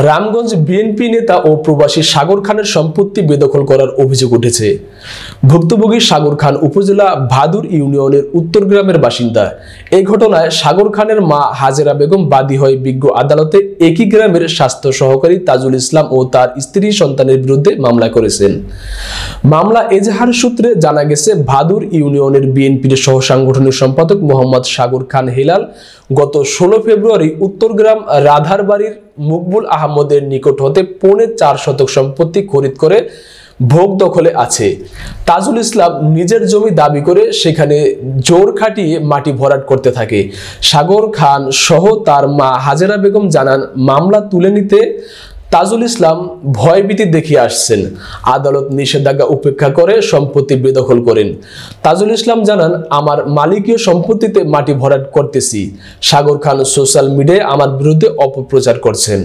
Ramganj BNP নেতা ও প্রবাসী সাগর খানের সম্পত্তি বেদখল করার অভিযোগ উঠেছে। ভুক্তভোগী সাগর খান উপজেলা ভাদুর ইউনিয়নের উত্তর গ্রামের বাসিন্দা। এই ঘটনায় সাগর খানের মা হাজেরা বেগম বাদী হয়ে বিজ্ঞ আদালতে একই গ্রামের স্বাস্থ্য সহকারী তাজুল ইসলাম ও তার স্ত্রী সন্তানের বিরুদ্ধে মামলা করেছেন। মামলা এজাহার সূত্রে জানা গেছে, ভাদুর ইউনিয়নের বিএনপির সহ সাংগঠনিক সম্পাদক মোহাম্মদ সাগর খান হেলাল গত 16 ফেব্রুয়ারি উত্তরগ্রাম রাধার বাড়ির মকবুল আহমদের নিকট হতে 4.5 শতক সম্পত্তি খরিদ করে ভোগ দখলে আছে। তাজুল ইসলাম নিজের জমি দাবি করে সেখানে জোর খাটিয়ে মাটি ভরাট করতে থাকে। সাগর খান সহ তার মা হাজেরা বেগম জানান, মামলা তুলে নিতে তাজুল ইসলাম ভয়ভীতি দেখিয়ে আসছেন। আদালত নিষেধাজ্ঞা উপেক্ষা করে সম্পত্তি বেদখল করেন। তাজুল ইসলাম জানান, আমার মালিকীয় সম্পত্তিতে মাটি ভরাট করতেছি। সাগর খান সোশ্যাল মিডিয়ায় আমার বিরুদ্ধে অপপ্রচার করছেন।